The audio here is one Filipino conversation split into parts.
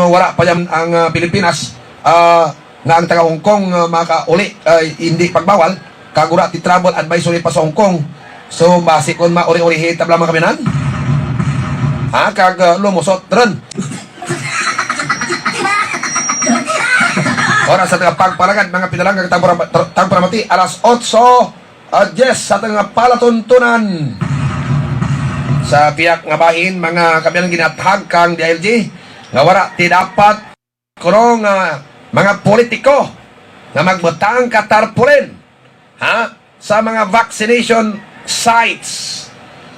wala pa yan ang Pilipinas nga ang taga Hong Kong makauli hindi pagbawal kagura ti travel advisory pa sa Hong Kong. So basi kon mauri-uri tabla mga kaminan kag lumusot ron. Oras sa tanga pagpalagad mga pinalanggang tagparamati alas 8:10 sa tanga palatuntunan sa piyak nga bahin mga kabilang ginatahag kang DILG nga wala ti dapat kuno nga mga politiko nga magbutang katarpulin sa mga vaccination sites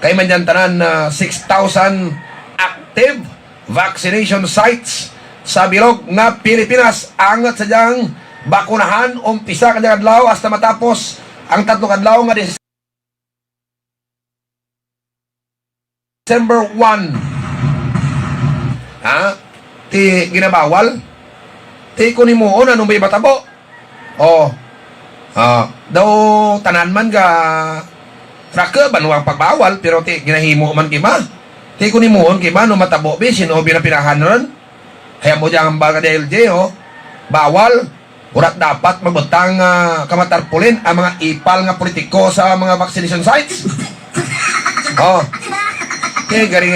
kay man dyan tanan 6,000 active vaccination sites sa bilog nga Pilipinas angat sa diyang bakunahan umpisa kanyang adlaw hasta matapos ang tatlong adlaw nga December 1 ti ginabawal ti kunimuon anong may batabo daw tanan man ga traka banuang pagbawal pero ti ginahimo man kima ti kunimuon kima no matabo bi sino binapinahan ron kaya mo diyang baga DLG bawal urat dapat magbutang kamatarpulin ang mga ipal nga politiko sa mga vaccination sites kaya garing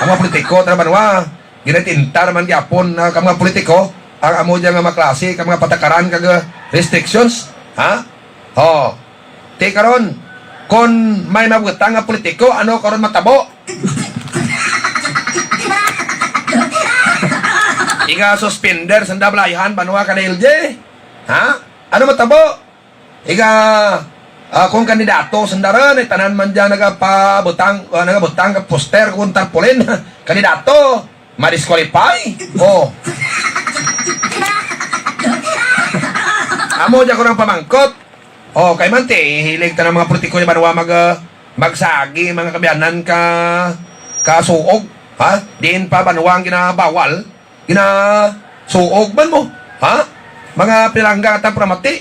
ang mga politiko trabanwa ginatintar man gyapon ka mga politiko ang amo diyang mga klase ka mga patakaran kag restrictions ti karon kon may mabutang nga politiko ano karon matabo iga suspender sa dablayan banwa ka DLG ano matabo iga kung kandidato sandaran tanan man dyan nagabutang ka poster kung tarpulin kandidato ma-disqualify amo dyan ko ng pamangkot kay man hilig ta ng mga politiko ni banwa magsagi mga kabiyanan kasuog diin pa banwa ang ginabawal ginasuog man mo mga pilangga at pramati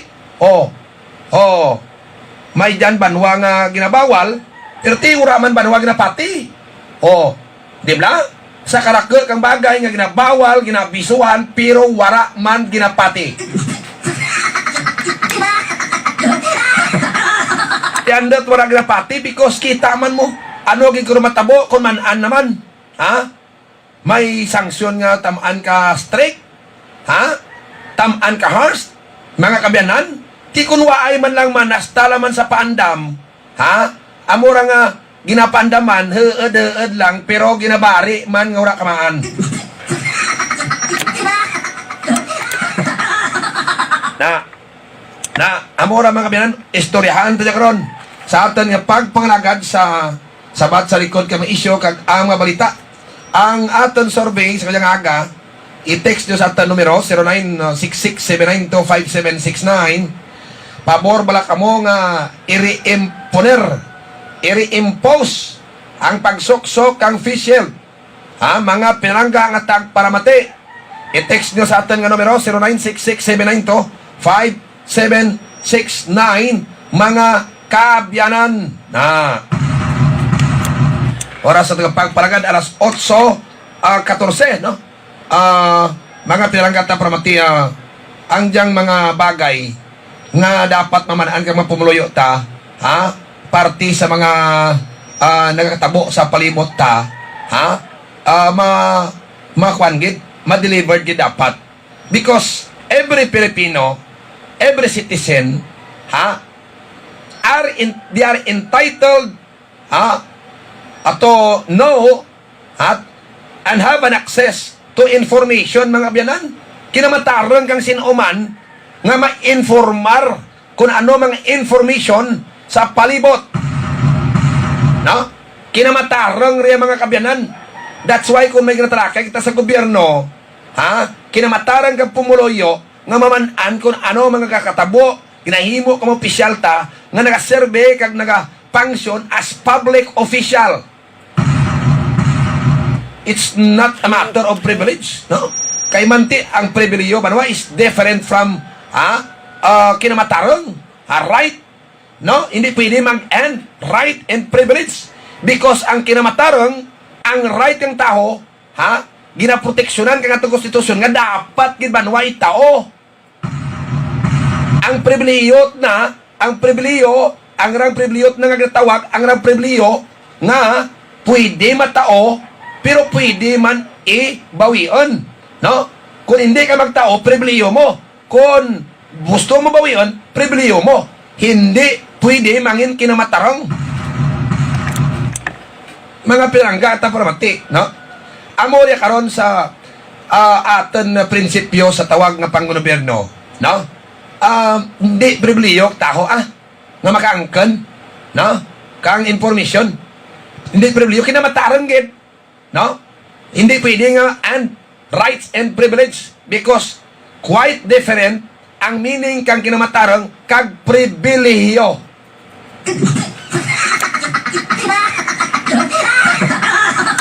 may dyan banwa nga ginabawal pero ti uraman banwa ginapati di ba sa karakter kang bagay nga ginabawal ginabisuhan pero wara man ginapati tiandat wara ginapati because kita man mo ano giguro matabo kung manan naman may sanksyon nga tamaan ka strict tamaan ka harsh mga kabyanan ti kunwa ay man lang manastala man sa paandam amura nga ginapandaman heed lang pero ginabari man nga ura kamaan na amura mga kabyanan istoryahan ta karon sa aton nga pagpangalagad sa sabat sa likod kami isyo kag ang mga balita ang aton survey sa kanyang aga i-text nyo sa aton numero 0966-792-5769 pabor bala kamo nga i-reimpose ang pagsuksok ang face shield mga pinangga nga tagparamati i-text nyo sa aton nga numero 0966-792-5769 mga kabyanan oras sa pagparagad alas 8:14 mga pinangga tagparamati ang diyang mga bagay nga dapat mamanaan kang mapumuluyo ta party sa mga nagkatabo sa palibot ta makuangit ma-delivered gid dapat because every Filipino every citizen they are entitled to know and have an access to information mga abyanan kinamatarang kang sinuman nga ma-informar kung ano mga information sa palibot kinamatarang rin mga kabyanan that's why kung may ginatalakay kita sa gobyerno kinamatarang kang pumuloyo nga mamanan kung ano mga kakatabo ginahimo kang opisyal ta nga nagaserve kag nagafunction as public official. It's not a matter of privilege, kay manti ang pribilehyo banwa is different from kinamatarong right hindi pwede mag-end right and privilege because ang kinamatarong ang right ng tao ginaproteksyonan kang atong konstitusyon nga dapat gid banway tao. Ang pribileyo na, ang rang pribileyo na nga ginatawag, ang rang pribileyo nga pwede matao pero pwede man ibawion, no? Kung hindi ka magtao, pribileyo mo. Kung gusto mo bawion, pribileyo mo. Hindi pwede mangin kinamatarang. Mga pirangga at paramati, no? Amo niya karon sa aton na prinsipyo sa tawag nga panggobyerno, no? Hindi pribileyo tao nga makaangken, no? Kang information. Hindi pribileyo kinamataran gid, no? Hindi pwede nga and rights and privilege because quite different ang meaning kang kinamatarang kag pribilehiyo.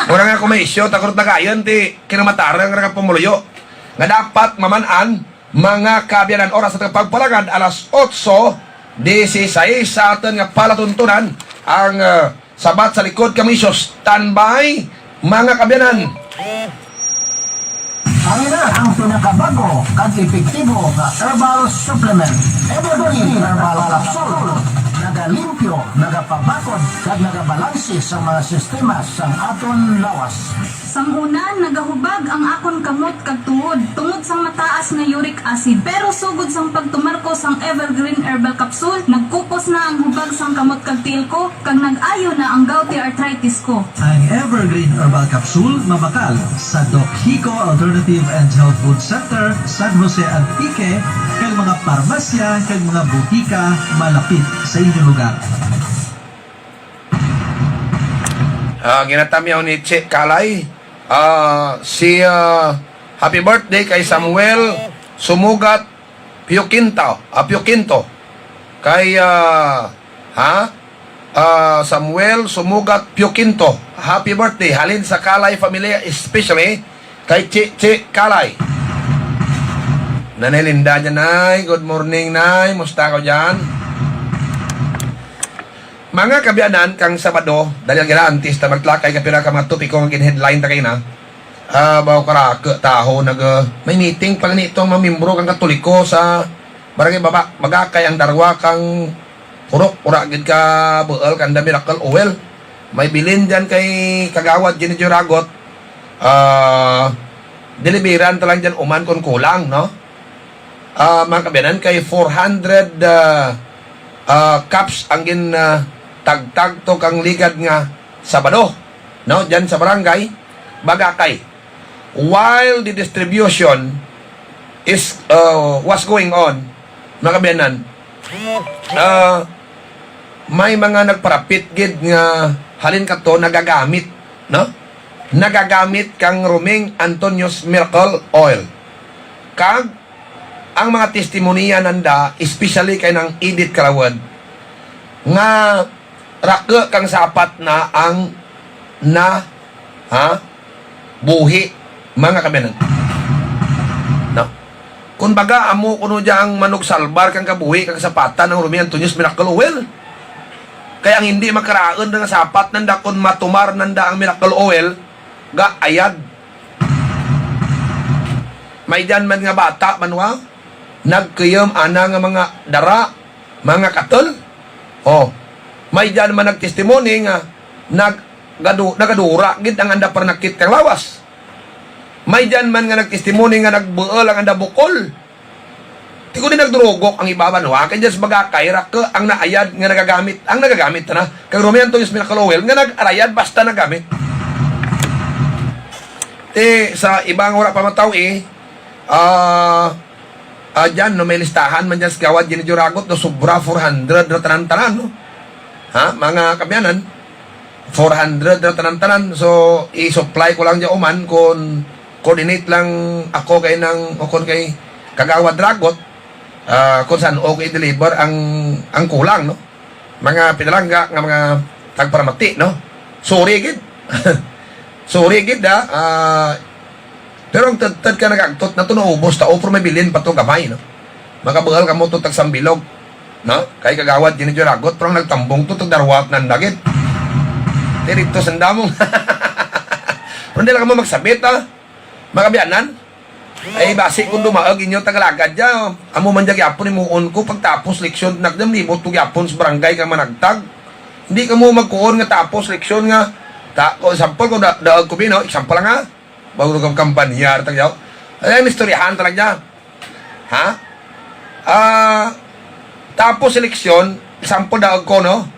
Ora nga kung may isyo, takot na kayon, ti kinamatarang nga pumuluyo. Nga dapat mamanaan, mga kabiyanan oras sa pagpalagad, alas 8:16 sa atin nga palatuntunan, ang sabat sa likod kami, so standby, mga kabiyanan. Ang ina ang pinakabago kag epektibo nga herbal supplement. Evergreen Herbal Capsule. Nagalimpyo, nagapabakod, kag nagabalanse sa mga sistema sa aton lawas. Sang una, nagahubag ang akon kamot kag tuod, tungod sang mataas nga uric acid. Pero sugod sang pagtumarko sang Evergreen Herbal Capsule, nagkupos na ang hubag sang kamot kag tiil ko, kag nag-ayo na ang gouty arthritis ko. Ang Evergreen Herbal Capsule mabakal sa Doc Hico Alternative and Health Food Center, San Jose Antique, kag mga parmasya, kag mga butika malapit sa inyong lugar. Ginatamyaw ni Che Kalay, si happy birthday kay Samuel Sumugat Pioquinto, kay Samuel Sumugat Pioquinto, happy birthday halin sa Kalay familia, especially kay Che Kalay. Nanay Linda dyan, Nay. Good morning, Nay. Musta ka dyan? Mga kabiyanan, kang Sabado, dahil ang ginaantis na magtlakay ka pira ka mga tupiko ang headline ta kayo na, bawa karaka, taho, may meeting pala nito mga membro kang Katoliko sa barangay baba, magakay ang darwa kang uragid ka buol, kanda miracle oil. May bilin dyan kay Kagawad, Jenny Juragot, deliveran talang dyan uman kung kulang, no? Mga kabiyanan, kay 400 cups ang tagtag to kang ligad nga Sabado, no? Dyan sa barangay Bagakay. While the distribution was going on, mga kabiyanan, may mga nagparapit gid nga halin ka to nagagamit, no? Nagagamit kang Ruming Antonius Miracle Oil. Kag ang mga testimonya nanda, especially kay ng Edith Karawad, nga rake kang sapat na ang buhi, mga kabiyanan. No? Kung baga, amo kuno diyang manok salbar kang kabuhi, kang sapatan ng Ruming Antonius Miracle Oil. Kaya ang hindi makaraan ng sapat nanda, kung matumar nanda ang Miracle Oil, ga ayad. May dyan man nga bata, manwa, nagkayam ana nga mga dara, mga katol. May dyan man nagtestimony nga nagadura gid ang anda parnakit kang lawas. May dyan man nga nagtestimony nga nagbuol ang anda bukol. Di ko din nagdurugok ang ibaban, kaya dyan sa bagakay ke ang naayad nga nagagamit na kang Ruming Antonius Miracle Oil nga nag-arayad basta nagamit. Sa ibang wala pa mataw dyan, no, may listahan man dyan sa Kawad, Jenny Juragot, no, sobra 400 na tanan-tanan, no? Mga kabiyanan, 400 na tanan-tanan. So, i-supply ko lang dyan uman kung coordinate lang ako kay Kagawad Dragot, kung saan okay deliver ang kulang, no? Mga pinalangga, nga mga tagparamati, no? Sorry, gid. Sorry, gid, pero ang tad ka nagagtot na ito naubos, tao pero may bilin pa ito gamay, no? Makabagal ka mo ito tagsambilog, no? Kay Kagawad, Jenny Juragot, pero nagtambong ito, tagdarwap ng dagit. Tirito sandamong. Pero hindi lang ka mo magsabit, Mga biyanan, ay basi kung dumaag inyo tagalagad dyan, amo man dyan yapon imuon ko pagtapos leksyon, nagdamlimot ko yapon sa barangay ka managtag. Hindi ka mo magkuon nga tapos leksyon nga, ko example ko daag ko bino, example lang nga, bago kang kampanyar, tagyaw. Ay, mistoryahan talaga. Ha? Tapos eleksyon, example daag ko, no?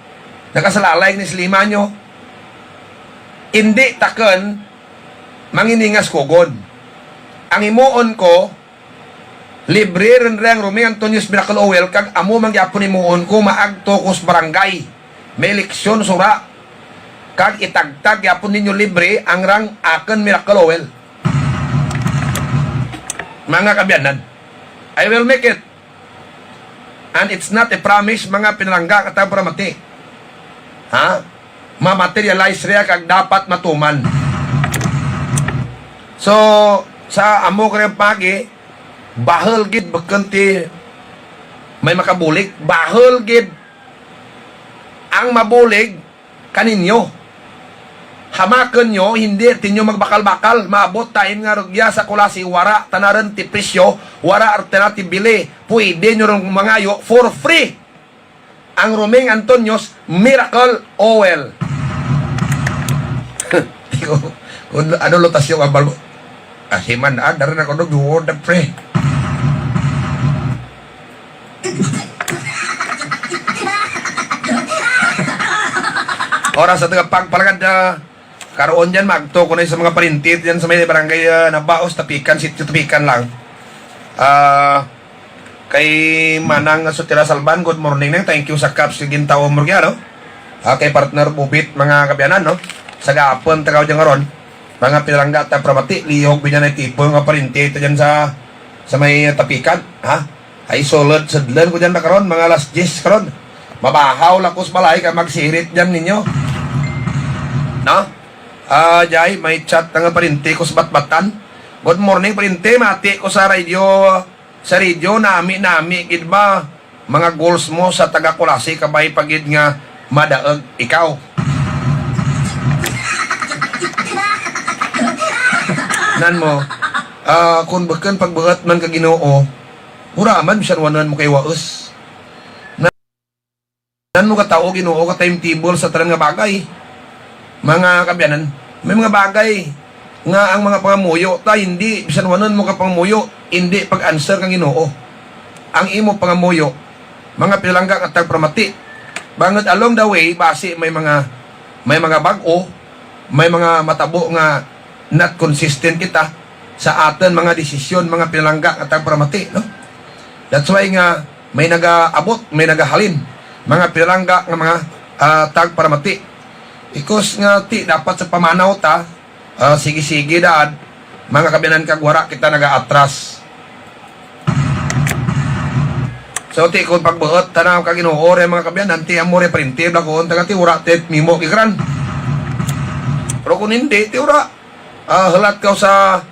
Nakasalalay ni Slima nyo. Hindi taken, manginingas kugod. Ang imuon ko, libre rin rin Rumi Antonius Miracle Oil, kag amo mangyapon imuon ko, maagto ko sa barangay. May eleksyon sura. Kag itagtag, yapon ninyo libre, ang rang aken Miracle Oil. Mga kabyanan, I will make it. And it's not a promise, mga pinalangga katang paramati. Ha? Ma-materialize rin kag dapat matuman. So, sa amo kaya pagi, bahal gid bakanti may makabulig. Bahal gid ang mabulig kaninyo. Hamakan nyo, hindi tinyo magbakal-bakal, maabot tayo nga rugya sa kulasi, wara, tanaran ti presyo, wara alternative bili, pwede nyo rin mangayo for free. Ang Roming Antonios Miracle Oil. Kung ano lutas yung abal mo? Asiman na, darin ako nag-order pre. Oras sa taga pagpalagad karoon dyan, magto ko na sa mga parintit dyan sa may barangay na Baos, Tapikan, sitio Tapikan lang. Kay Manang Sotira Salban, good morning nang. Thank you sa Caps Gintaw Murgia, no? Kay partner Bubit, mga kabyanan, no? Sa gapon, tagaw dyan ngaron. Mga pinalangga at pramati, lihog binyan na tipo yung parintit dyan sa may Tapikan, ha? Ay solid, sadlan ko dyan na karon, mga last 10 karon. Mabahaw, lakos balay ka magsirit dyan ninyo. No? Jay, may chat nga parinti ko sa batbatan. Good morning parinti, mati ko sa radio nami gid ba mga goals mo sa taga Kulasi kabay pagid nga madaag ikaw. Nan mo, kung bakan pagbuhat man ka Ginoo, uraman bisan wanan mo kay waes. Nan mo ka tao Ginoo ka timetable sa tanan nga bagay. Mga kabyanan, may mga bagay nga ang mga pangamuyo ta hindi bisan wanon mo ka pangamuyo hindi pag-answer kang Ginoo. Ang imo pangamuyo mga pilangga at tagpramati. Bangod along the way base may mga bag-o, may mga matabo nga not consistent kita sa aton mga desisyon mga pilangga at tagpramati, no? That's why nga may nagaabot, may nagahalin mga pilangga nga mga tagpramati. Ikos nga ti dapat sa pamanaw ta, sige-sige daan, mga kabinan kagwara kita naga-atras. So ti kung pagbuot tanaw ka Ginoo re mga kabinan, ti amore printed ako taga ti ura tet mimo ikran. Pero kung hindi ti ura, halat ka sa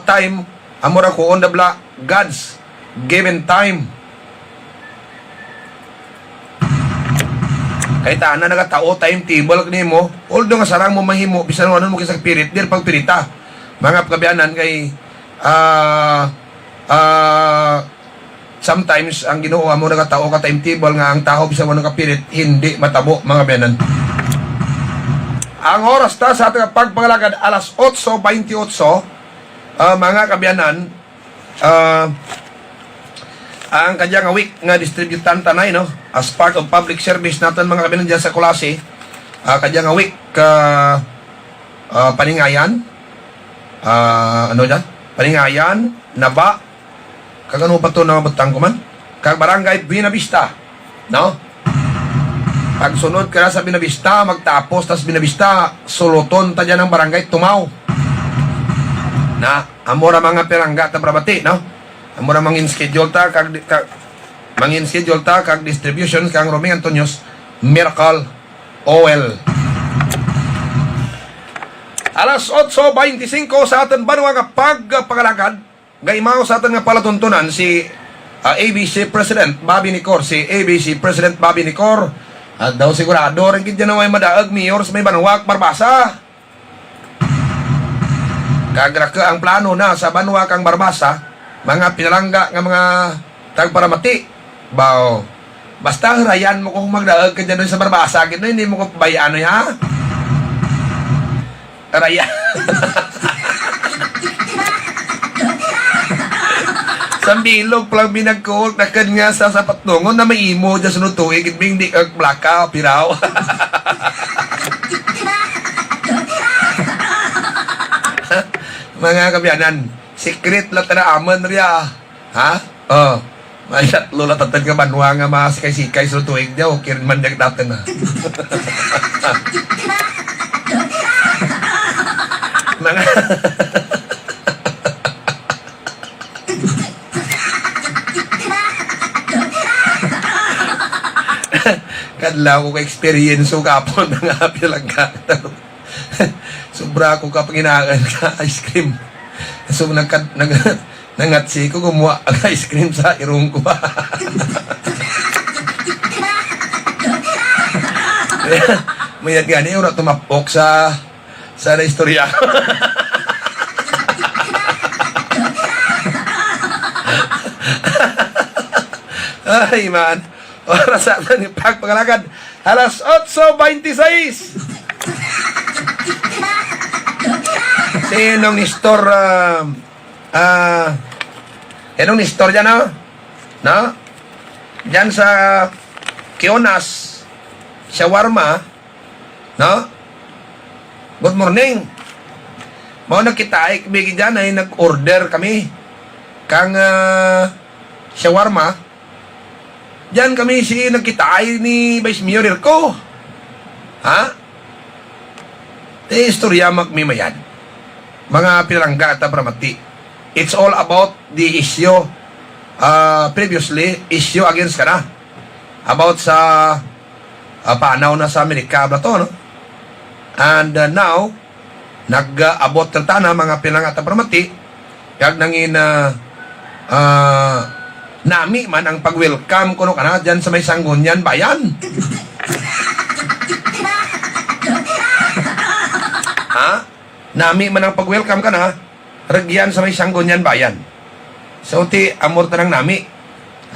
time amora ko on the block God's given time. Kahit na nagatao timetable kini mo, although nga sarang mo mahimo bisan ano mo kisag pirit dir pagpirita. Mga pagkabianan kay sometimes ang Ginoo mo nagatao ka timetable nga ang tao bisan ano ka pirit hindi matabo mga bianan. Ang oras ta sa ating pagpangalagad alas 8:28 mga kabianan ang kanyang week nga distributan tanay, no? As part of public service natin mga kabinan dyan sa Kulasi, kanyang week paningayan, ano dyan? Paningayan, naba, kagano pa ito na butang ko man? Kag barangay Buena Vista, no? Pagsunod ka na sa Buena Vista, magtapos, tas Buena Vista, suluton ta dyan ng barangay Tumaw. Na, amora mga pirangga at prabati, no? Amura mangin schedule ta kag distribution kang Roming Antonios Miracle Oil. Alas 8:25 sa aton banwa nga pagpangalagad gaymaw sa aton nga palatuntunan si ABC President Bobby Nicor, at daw sigurado rin kid na may madaag mayor sa may banwa Barbasa. Kagra ka ang plano na sa banwa kang Barbasa, mga pinalangga nga mga tagparamati. Bao, basta rayan mo kung magdaag ka dyan sa Barbasa, gito, hindi mo ko bayano ha? Rayan. Sambilog palang binagkol, nakad nga sa patungon na may imo dyan sa nutuig, itbing di kag plaka, piraw. Mga kabyanan, secret lang tanaaman riya. Ha? Oh. May tatlo latatan ka banwa nga mga sikay-sikay sa tuig niya. O kirin man niya natin na. Mga... Kadlaw ko ka-experience ko kapon ng happy lang ka. Sobra ko ka panginangan ka ice cream. So nangatsi ko gumawa ang ice cream sa irong ko. Mayat gani ora tumapok sa istorya. Ay man, oras sa atin pagpangalagad alas 8:26. Sinong Nestor Sinong Nestor dyan, no? No? Dyan sa Kionas Shawarma, no? Good morning. Mau na kita ay bigi dyan ay nag-order kami kang shawarma. Dyan kami si nagkita ay ni Vice Mayor ko. Ha? Istorya magmimayan. Mga pinalangga at Bramati. It's all about the issue previously, issue against ka na. About sa paanaw na sa Amerika ba to, no? And now, nag-abot ng tana mga pinalangga at Bramati. Kag nangin nami man ang pag-welcome kuno ka na dyan sa may Sanggunian Bayan. Ha? Nami man ang pag-welcome ka na, regyan sa may Sanggunian Bayan. So, ti, amor tanang nami.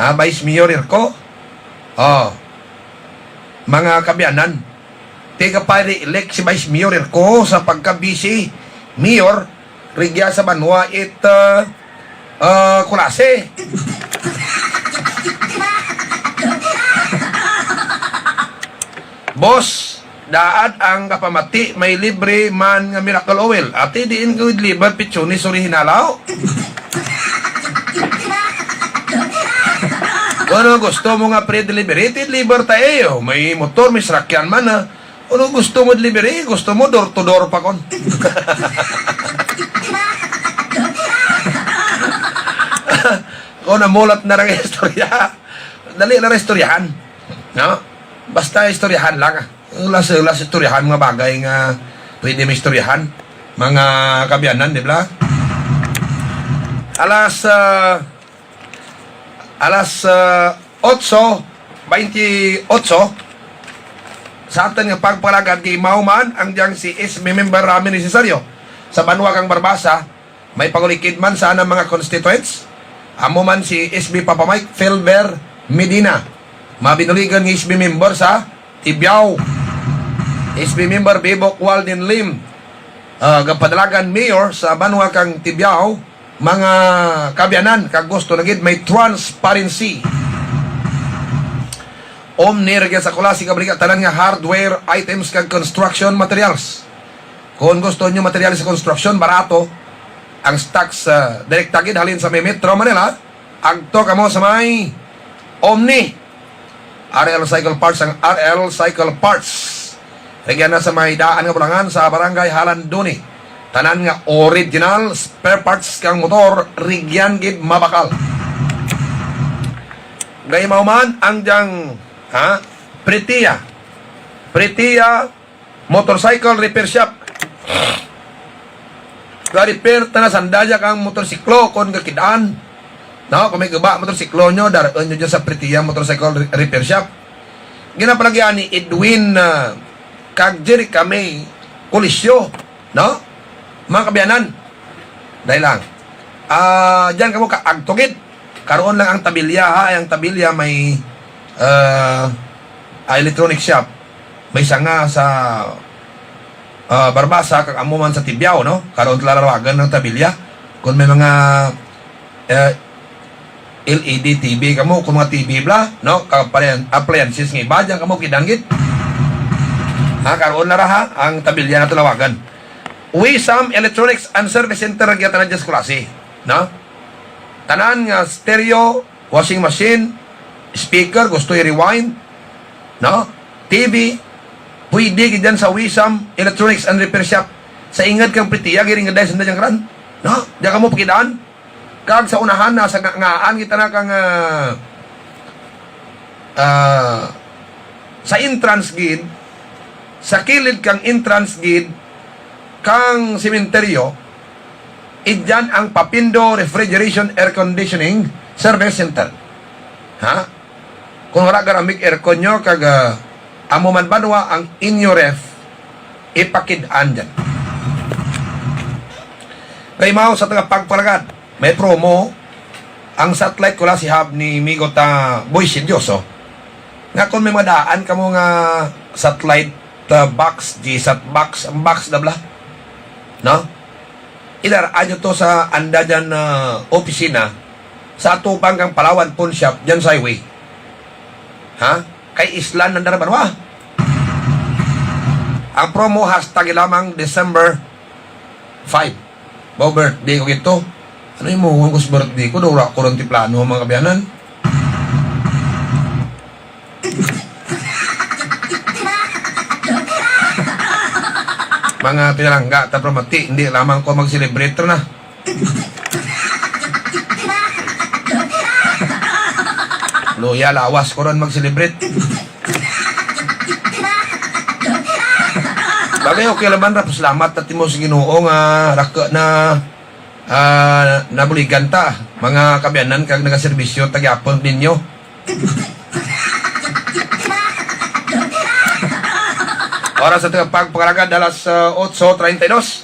Ha, Vice Mayor ko. Oh. Mga kabyanan, tiga pa re-elect si Vice Mayor ko sa pagka-busy Mayor, regya sa Banwa it kulase. Boss, daad ang kapamati, may libre man nga miracle oil. Ati diin ko with liver, pichuni, suri hinalaw. Ano gusto mo nga pre-deliberated liver tayo? May motor, may sakyan man ha. Ano gusto mo delivery? Gusto mo door to door pa kon. Kung namulat na rin istorya, dali na rin istoryahan. No? Basta istoryahan lang. Ulas istoryahan mga bagay nga pwede may istoryahan. Mga kabyanan, di ba? Alas 8:28 sa atin nga pagpalagad kay Mauman ang diyang si SB member rami necesaryo sa Banwa kang Barbasa may pagulikid man sa anang mga constituents. Amo man si SB Papa Mike Felber Medina, mabinuligan ng SB member sa Tibiao, SB member Bebok Walden Lim, gapadalagan mayor sa Banwa kang Tibiao. Mga kabyanan, kag gusto na gid may transparency. Omni regya sa klase kabligat tanan nga hardware items kag construction materials. Kung gusto nyo materials sa construction barato, ang stocks direct tagid halin sa may Metro Manila, agto kamo sa may Omni RL Cycle Parts. Ang RL Cycle Parts regya na sa may daan nga bulangan sa barangay Halanduni. Tanan nga original spare parts kang motor rigyan gid mabakal. Gay mauman ang diyang Prettia Motorcycle Repair Shop. Repair ta na sandalya kang motorsiklo kon kakidaan. No, kung may gaba motorsiklo nyo, daroon nyo dyan sa Prettia Motorcycle Repair Shop. Ginapalagyan ni Edwin kag Jerry kami Colisio, no? Mga kabyanan, Dahil lang. Diyan kamo kaagtugid. Karoon lang ang tabilya ha. Ang tabilya may electronic shop. May sanga sa Barbasa kag amo man sa Tibyao, no? Karoon larawagan ng tabilya. Kung may mga LED TV kamo, kung mga TV bla, no? Appliances nga iba, diyan kamo kidanggit. Ha, karoon na raha ang tabilya na tulawagan. Wisam Electronics and Service Center gyatan na diyas klase, no? Tanan nga stereo, washing machine, speaker, gusto i-rewind, no? TV, pwede gidyan sa Wisam Electronics and Repair Shop. Sa ingad kang pritiya, giring nga dahil sa dyan kran, no? Diyan ka mo pakidaan. Kag sa unahan na, sa ngaan kita na kang sa entrance gid, sa kilid kang entrance gid, kang sementeryo, idyan ang Papindo Refrigeration Air Conditioning Service Center. Ha? Kung wala garamig aircon nyo, kag amo man banwa ang inyo ref, ipakidaan dyan. Kay mao sa taga pagpalagad, may promo ang satellite ko si hub ni Migota Boy Sidyoso. Nga kung may madaan ka mo nga satellite box, GSAT box, ang box na bla, no? Ilaraan nyo to sa anda dyan opisina sa atupang kang Palawan Pawn Shop dyan sa highway. Ha? Kay Islan ng Darabanwa. Ang promo hashtag lamang December 5. Bao birthday ko gito. Ano yung mo kung birthday ko? Dura ko rin tiplano mga kabiyanan. Mga pinalangga, tapramati, hindi lamang ko mag-celebrate na. Luya, lawas ko rin mag-celebrate. Bagay, okay laman ra, salamat at mo sa Ginoo nga raka na nabuligan ta. Mga kabiyanan kag nagaserbisyo tagyapon ninyo. Oras sa pagpakaragad alas 8:32.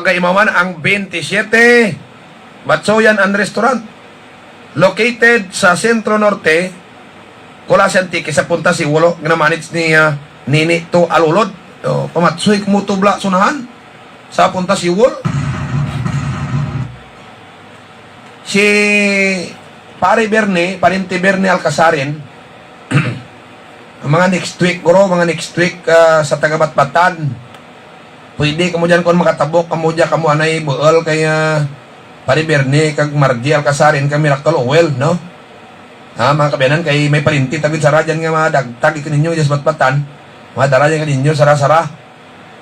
Gaimaman ang 27 Batsoyan and Restaurant located sa Sentro Norte, Colas Antique sa Punta Siwolo, ginamanage ni Nini to Alulod. Pamatsoy kumutubla sunahan sa Punta Siwol. Si Pare Berne, Parinti Berne Alcasarin, mga next week, guro, mga next week sa Tagabatbatan. Pwede kamo dyan kung makatabok, kamo dyan, kamo anay buol kay Pare Berne, kag Margie Alcasarin, kag Miracle Oil, no? Mga kabiyanan, kay may parinti, tagid sa radyan nga mga dagtag ikaninyo dyan sa Batbatan. Madara yan kaninyo, sara-sara.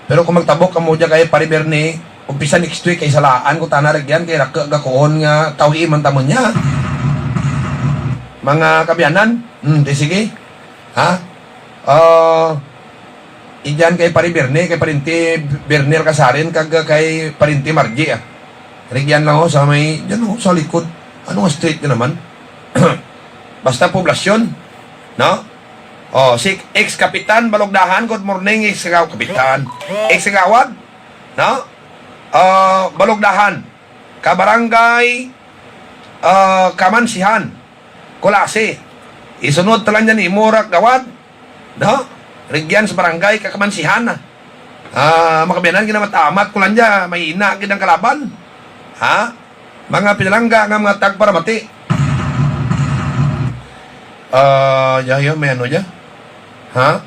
Pero kung magtabok ka mo dyan kay Pare Berne, umpisa next week kay salaan ko tanarag yan, kay gakoon nga tawi man tamon niya. Mga kabiyanan, sige. Ha? Idyan kay Pare Berne, kay Parinti Berne Alcasarin, kag kay Parinti Margie. Rigyan lang sa may, dyan sa likod. Ano nga street nyo naman? Basta poblasyon. No? Si ex-kapitan Balogdahan, good morning, ex-kapitan. Ex-kagawad, no? Balogdahan, kabarangay, Kamansihan, Kulasi. Isunod talang dyan, Imurak, Gawad, no? Rigyan sa barangay, Kakamansihan, makabiyanan, ginamatamat, kulan dyan, may ina, ginang kalaban, ha? Mga pinalangga, nga mga tagparamati. Yayo, may ano dyan? Ha?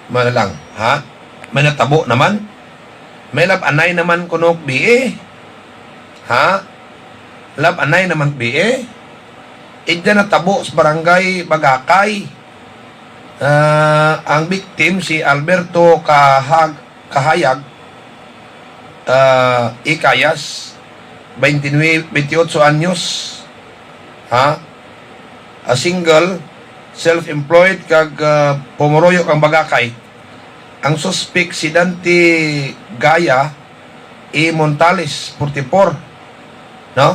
Malalang, ha? May natabo naman. May lab-anay naman kunok BE. Ha? Lab-anay naman BE. Idya natabo sa barangay Bagakay. Ang victim si Alberto Kahayag, Ikayas, 28 anyos. Ha? A single, self-employed, kag pumuroyo kang Bagakay. Ang suspect si Dante Gaya E. Montales, 44. No?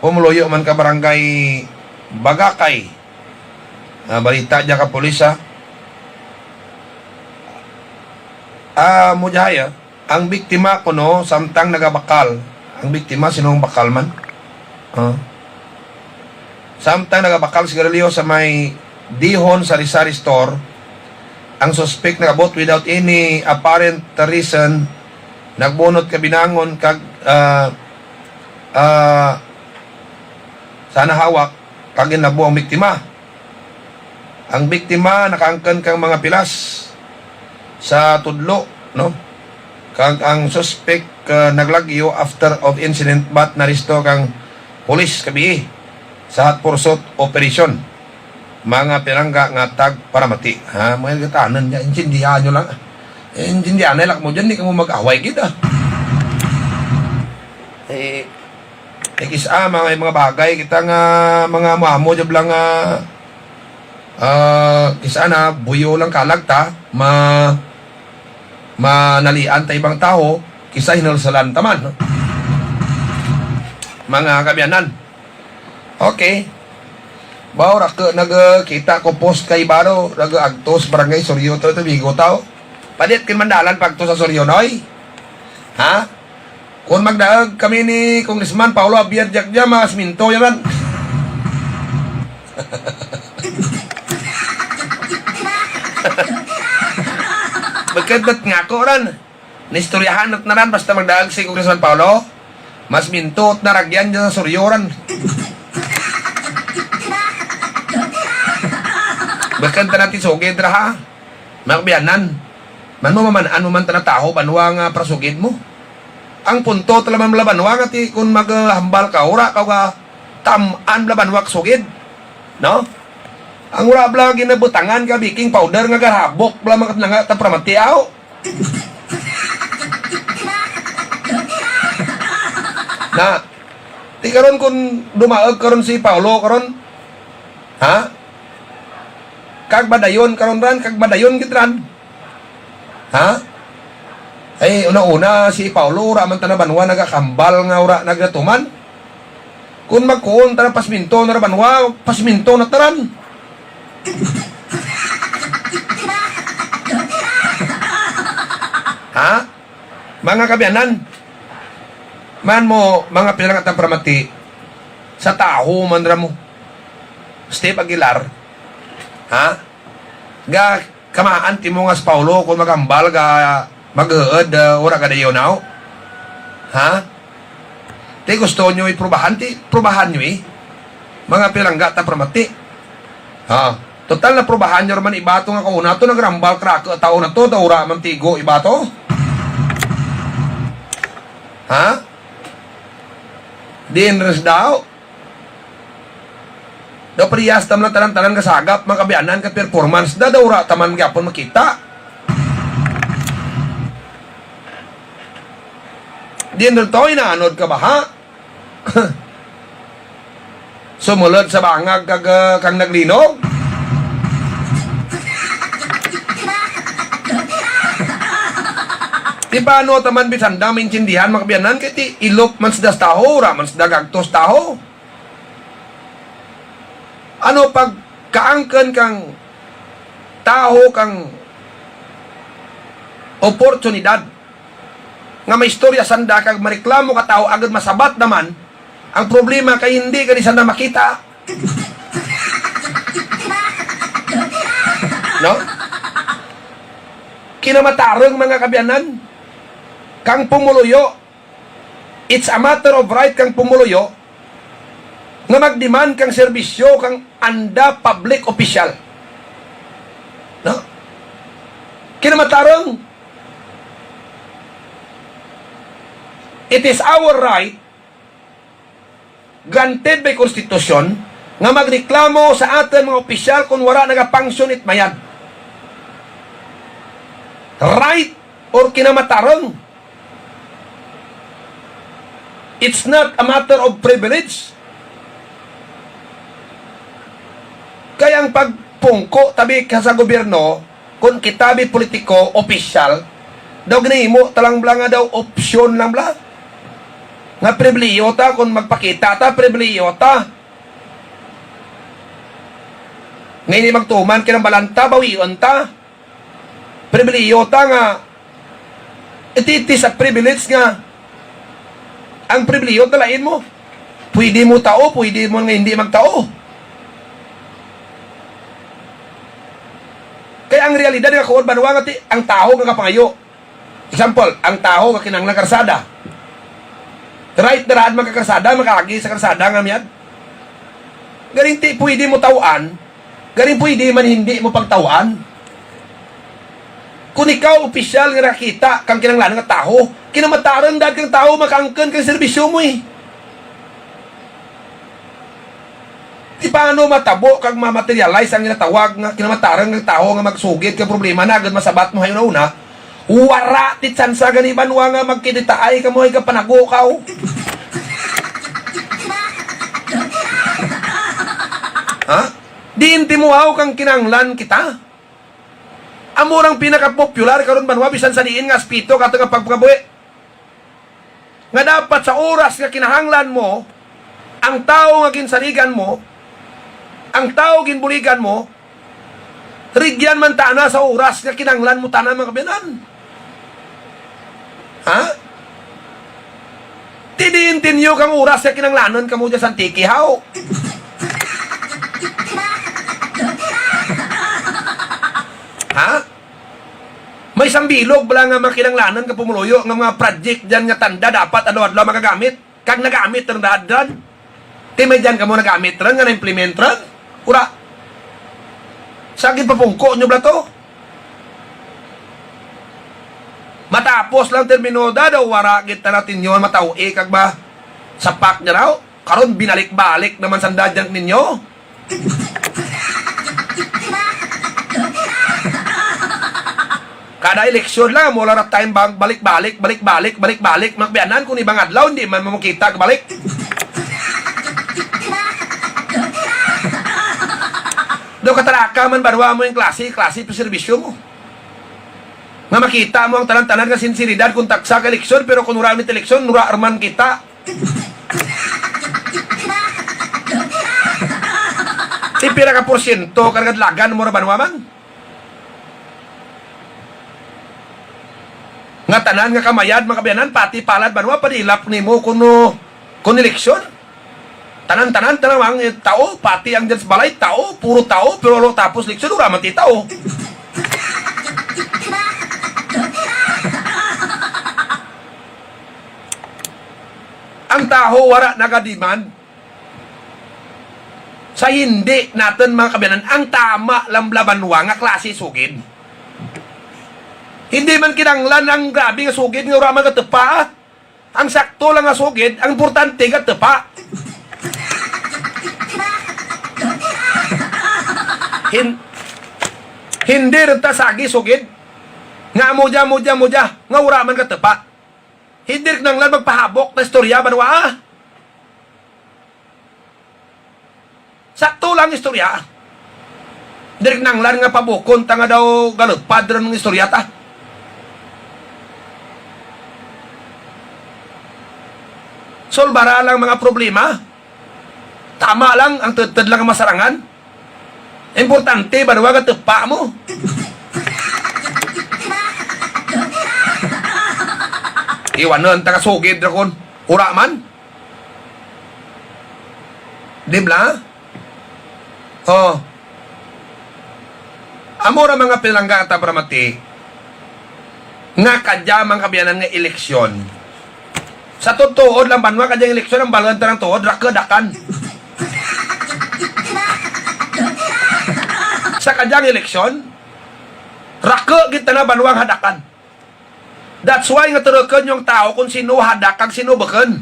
Pumuloyo man ka barangay Bagakay. Balita dyan ka polisa. Mujahaya, ang biktima ko no, samtang nagabakal. Ang biktima, sinong bakal man? Samtang nagabakal sigarilyo sa may Dihon Sari-Sari Store, ang suspect nagabot without any apparent reason, nagbunot kabinangon kag sana hawak kag inabo ang biktima. Ang biktima nakaangkan kang mga pilas sa tudlo, no? Kag ang suspect naglagyo after of incident but naristo kang pulis kabi sa hot pursuit operation. Mga pirangga nga tag paramati. Ha, mga gatanan niya, intindihan nyo lang. Intindihan na lang mo dyan, di ka mo mag-away kita. Kisa mga bagay kita nga mga mamo jab lang kisa na buyo lang kalag ta manalian ta ibang tao kisa hinalsalan taman, no? Mga kabyanan, okay, bawra ka nagkita ko post kay baro nag-agtos barangay Soryo to bigo tao padit kin mandalan pagto sa Soryo noy, ha? Kung magdaag kami ni Congressman Paulo Abiad Jakja, mas minto yaman. Bagkat nga ko ran. Nistoryahan at naran basta magdaag si Congressman Paulo. Mas minto at naragyan dyan sa suryoran. Bagkat na natin sugid ra ha. Magbiyanan. Man mo mamanaan mo man tanataho banwa nga prasugid mo. Ang punto talaman labanwa nga ti kung maghambal ka ura ka taman labanwa sugid, no? Ang ura bla ginabutangan ka baking powder nga garhabok bla mga nga tapramatiaw. Na ti karon kung dumaag karon si Paulo karon, ha? Kag badayon karon ran kag badayon gitran. Ha? Ay, una-una, si Paulo, ura man tanabanwa, nagakambal nga ura, nagatuman. Kung magkuon, tana pasminto, narabanwa, pasminto na taran. Ha? Mga kabyanan, man mo, mga pilangatang pramati, sa taho, mandra mo. Steve Aguilar, ha? Ga, kamaan, timo nga si Paulo, kung magambal, ga, mag-uod, ura ka na yun now? Ha? Di gusto nyo iprobahan? Di probahan nyo mga pilangga ta pramati. Ha? Total na probahan nyo naman ibato nga kauna to, nagrambal krako tao na to, ura man tigo ibato. Ha? Di inres daw. Daw pariyas tam lang tanan-tanan kasagap, mga kabianan ka performance, daw ura taman gapon makita. Diyan rin to, inaanod ka ba, ha? Sumulod sa bangag kang naglinog? Di ba ano taman bisan daming intindihan makabiyanan kaya ti ilok man sa taho, raman sa dagagtos taho? Ano pag kaangkan kang taho kang oportunidad nga may istorya sanda kag mareklamo ka tao agad masabat naman, ang problema kay hindi ka di sanda makita, no? Kinamatarong mga kabyanan kang pumuluyo, it's a matter of right kang pumuluyo nga magdemand kang serbisyo kang anda public official, no? Kinamatarong it is our right, granted by Constitution, nga magreklamo sa atin mga opisyal kung wala nagapangsyon it mayad. Right or kinamatarong. It's not a matter of privilege. Kaya ang pagpungko tabi ka sa gobyerno, kung kitabi politiko, opisyal, daw ginahimo talang bla nga daw opsyon lang bla. Nga pribliyo ta, kung magpakita ta, pribliyo ta. Ngayon magtuman, kinambalanta, bawion ta. Pribliyo ta nga, Ititi sa privilege nga ang pribiliyo talain mo. Pwede mo tao, pwede mo nga hindi magtao. Kaya ang realidad nga kuon banwa nga ang tao nga kapangayo. Example, ang tao nga kinahanglan karsada. Right na raan magkakarsada, makakagi sa karsada nga miyad. Galing ti pwede mo tawaan, galing pwede man hindi mo pagtawaan. Kung ikaw opisyal nga nakita kang kinahanglan nga tao, kinamataran dahil kang tao makaangkan kang serbisyo mo eh. Di paano matabo kag ma-materialize ang ginatawag nga kinamataran ng tao nga magsugid ka problema na agad masabat mo hayo na una. Wara ti tsansa gani banwa nga magkiditaay ka mo ay ka panagukaw. Ha? Di inti mo haw kang kinanglan kita. Amurang pinaka-popular karon banwa bisan sa diin nga aspito kato nga pagpagabuhi. Nga dapat sa oras nga kinahanglan mo, ang tao nga ginsaligan mo, ang tao ginbuligan mo, rigyan man tana sa oras nga kinahanglan mo tana mga kabiyanan. Ha? Tidintinyo kang oras nga kinahanglanon kamo dyan sa tikihaw. Ha? May isang bilog bala nga makinanglanan ka pumuluyo nga mga project dyan nga tanda dapat adlaw-adlaw magagamit. Kag nagamit rin daan. Kaya may dyan ka mo nagamit rin nga na-implement rin. Ura. Sagid papungko nyo bala to. Matapos lang terminoda daw waragit na natin yun matawi kag ba sapak niya raw. Karon binalik-balik naman sa dadyan ninyo. Kada eleksyon lang, mula na time bang balik-balik, magbianan kung ibang adlaw, hindi man mamukita balik. Daw kataraka man barwa mo yung klase preservisyon mo. Nga makita mo ang tanan-tanan nga sinsiridad kung taksa ka eleksyon, pero kung nuramit eleksyon, nura arman kita. Tipira ka porsyento, karagad lagan mo na banwa man. Nga tanan nga kamayad mga kabayanan pati palad banwa padilap nimo kuno eleksyon. Tanan-tanan tanang tao pati ang diyan sa balay tao, puro tao pero tapos eleksyon ura man ti tao. Ang tao wara nagademand sa hindi natin mga kabayanan ang tama lamlabanwa nga klase sugid. Hindi man kinanglan ang grabe nga sugid nga ura man ka tepa. Ang sakto lang nga sugid, ang importante nga tepa. Hindi rin ta sagi sugid. Nga moja nga ura man ka tepa. Hindi rin kinanglan magpahabok na istorya banwa. Sakto lang istorya. Hindi rin kinanglan nga pabukon ta nga daw galupad rin ng istorya ta. Solbara lang mga problema. Tama lang ang tutod lang ang masarangan. Importante ba na wag tepa mo? Iwanan taga sugid rakon. Ura man. Dibla? Oh. Amora mga pilangga at abramati nga kadyamang kabiyanan nga eleksyon. Sa tuod lang banwa kadyang eleksyon ang balan tarang tuod rakadakan. Sa kadyang eleksyon raka kita na banwang hadakan. That's why nga turukan yung tao kung sino hadak kag sino beken.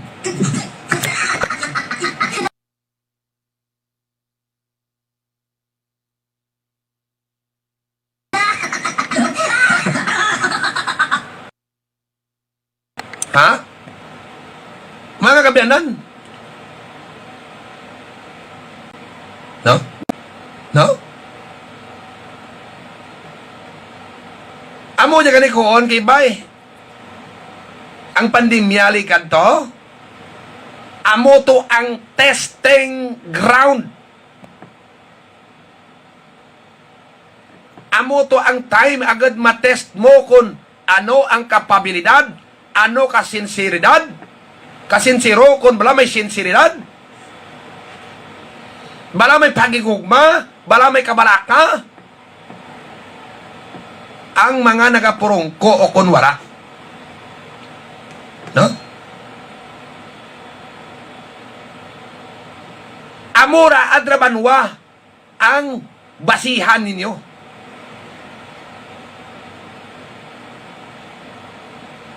Ha? Mga kabiyanan? No? No? Amo niya gani koon kay bay. Ang pandemya likad to. Amo to ang testing ground. Amo to ang time agad matest mo kung ano ang kapabilidad, ano kasinsiridad, kasinsiro kung bala may sinsiridad, bala may pagigugma, bala may kabalaka, ang mga nagapurungko o kunwara. No? Amura at Rabanwa ang basihan ninyo.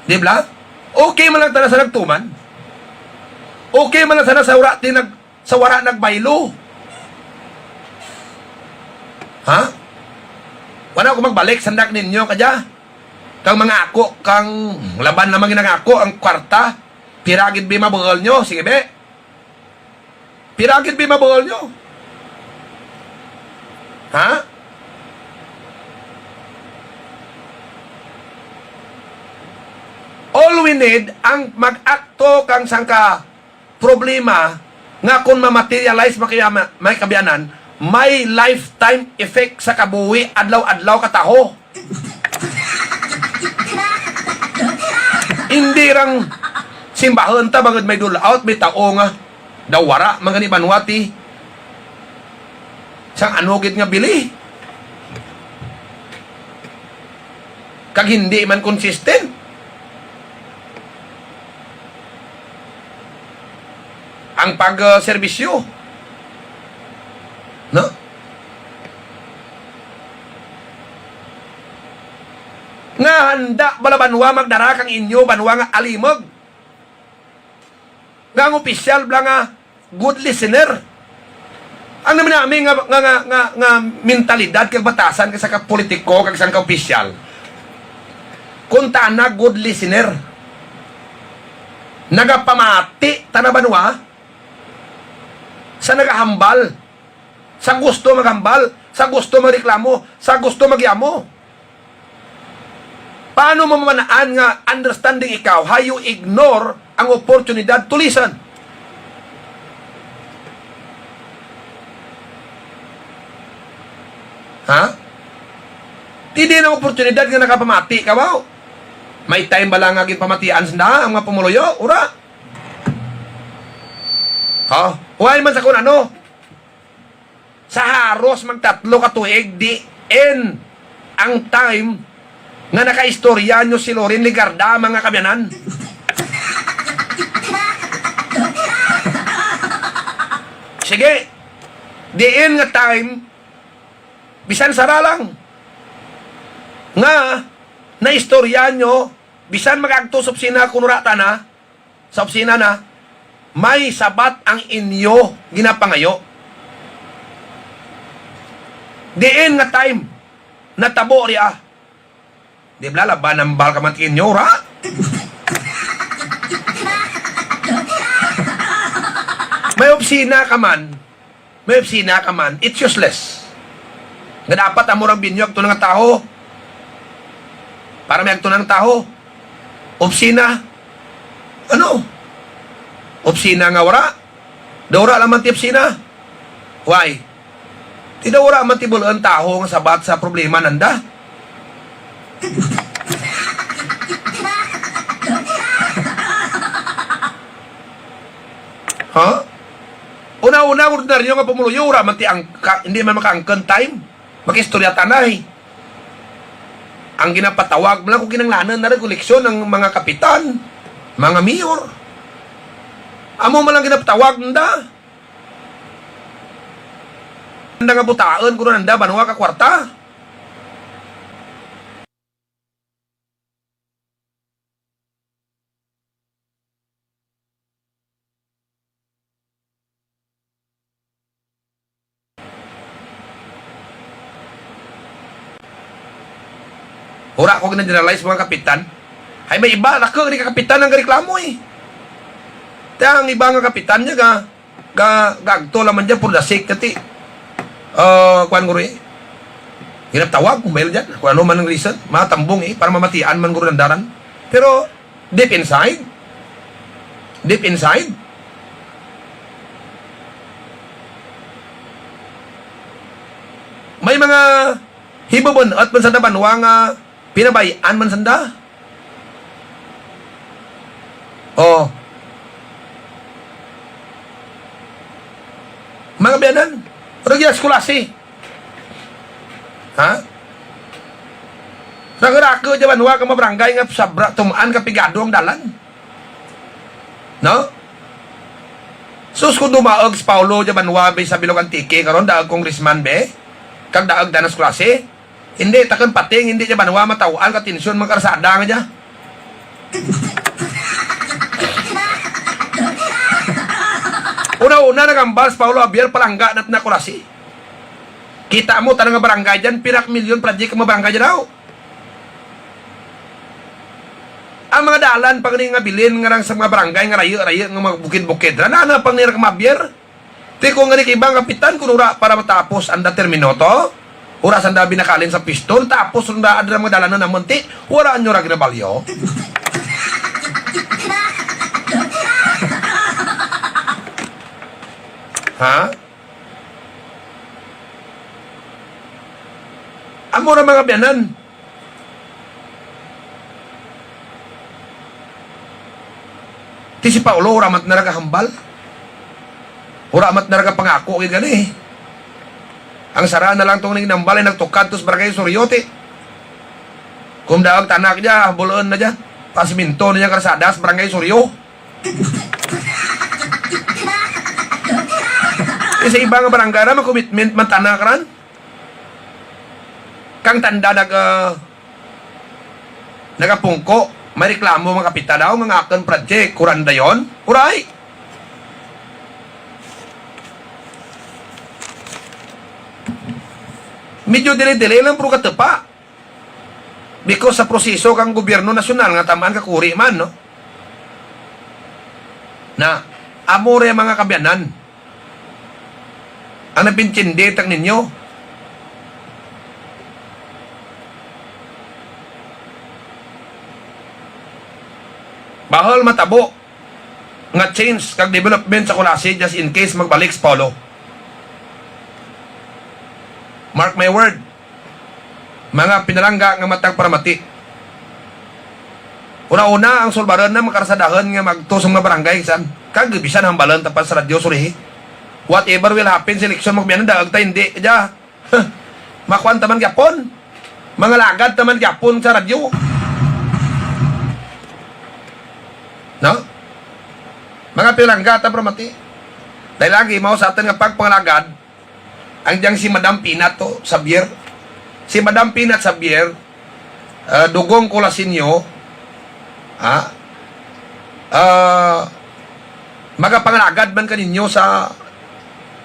Di ba? Okay man lang tala sa nagtuman. Okay man lang sana sa wara nagbaylo. Ha? Wala ko magbalik sandak ninyo kadya. Kang mga ako, kang laban lamang ginangako ang kwarta, piragid bi mabuhol nyo. Sige be. Piragid bi mabuhol nyo. Ha? All we need ang mag-akto kang sangka problema nga kung ma-materialize may kabiyanan, may lifetime effect sa kabuhi adlaw-adlaw kataho. Hindi rang simbahan ta bagad may dulaot may tao nga dawara mga ni banwati sang anugit nga bili kag hindi man consistent. Ang pag-serbisyo. No? Nga handa bala banwa magdara kang inyo banwa nga alimog. Nga ang opisyal bala nga good listener. Ang namin namin nga mentalidad kag batasan kag sa politiko kag sa opisyal. Kung na good listener. Nagapamati tanabanwa sa nagahambal, sa gusto maghambal, sa gusto magreklamo, sa gusto magyamo. Paano mo mamanaan nga understanding ikaw, how you ignore ang oportunidad to listen? Ha? Hindi na oportunidad nga nakapamati ka ba? May time ba lang aging pamatian sa ang mga pumuluyo? Ura? Ha? Huwag man sa kung ano? Sa haros magtatlo katuig di en ang time nga nakaistorya nyo si Loren Ligarda mga kabyanan. Sige, diin nga time bisan sara lang nga naistorya nyo bisan magagto sa opsina kunurata na sa opsina na may sabat ang inyo ginapangayo. Diin nga time natabo riya. Di ba laban ang bal kamat inyo ra? May opsina ka man, it's useless. Nga dapat amurang binyog to ng tao. Para may agto ng tao. Opsina. Ano? Opsina nga wara. Dawra laman ti opsina. Why? Ti dawra man ti bulan tao nga sabat sa problema nanda. Ha? Una-una ordinaryo nga pumuluyo ra man ti hindi man makaangken time. Makistorya tanay. Ang ginapatawag mo lang kung kinanglanan na regulasyon ng mga kapitan, mga mayor. Amo man lang ginapatawag nanda. Nanda nga butaan kung nanda banwa ka kwarta. Ura ko gina-generalize mga kapitan. Ay may iba, nako ni kapitan ang reklamo eh. Ang iba nga kapitan niya gagto laman dyan for the sake kati. Kuan guro eh. Ginaptawag, kumail dyan. Kung ano man ang reason, matambong eh, para mamatian man guro nandaran. Pero, deep inside, may mga hibabon at man sanda banwa nga pinabayaan man sanda. Mga biyanan, ano gina skulasi? Ha? Raka-raka dyan banwa ka mabarangay nga sabra, tumaan ka pigado ang dalan. No? Sus kung dumaog si Paulo dyan banwa be sa Bilog Antique, karon daag congressman be, kag daag danas klase, hindi, takon pating, hindi dyan banwa matawaan ka tinsyon mga karasada nga dyan. Una-una nagambal si Paulo Abier palangga nat nakulasi. Kita mo tanang nga barangay dyan, pirak milyon project ka mabarangay dyan daw. Ang mga dalan pag nga bilin nga lang sa mga barangay nga rayo-rayo nga mga bukid-bukid. Nana pang nira ka mabier. Ti kung nga ibang kapitan kung ura para matapos anda terminoto, ura sanda binakalin sa pistol, tapos unda adra mga dalan na namunti, ura nyo ra ginabalyo. Ha? Amo na mga biyanan. Ti si Paulo, uramat na nagahambal. Uramat na nagapangako, kaya gani. Ang sara na lang itong ningnambal ay nagtukad tos barangay Suryote. Kung daag tanak niya, buloon na dyan. Pasiminto na niya karsadas, barangay Suryo. Kasi ibang barangay na, mag-commitment man tanak ran. Kang tanda nagapungko. May reklamo mga kapita daw, mga action project, kuranda yon, uray. Medyo dili-dili lang pero katepa. Because sa proseso kang gobyerno nasyonal nga tamaan kakuri man, no? Na, amore mga kabyanan. Ang napinchindi tang ninyo, bahal matabo nga change kag development sa kulasi just in case magbalik sa Paulo. Mark my word, mga pinalangga nga matag paramati. Una-una ang sulbaran na makarasadahan nga magtusong na barangay san kag bisan hambalan tapan sa radyo surihi. Whatever will happen sa eleksyon magbiyanan daag ta hindi ja. Makuan taman gyapon. Mga lagad taman gyapon sa radyo. No? Mga pilangga ta paramati. Dahil lagi mao sa atin nga pagpangalagad ang diyang si Madam Pinato Xavier. Si Madam Pinat Xavier, dugong kulasinyo, magapangalagad man kaninyo sa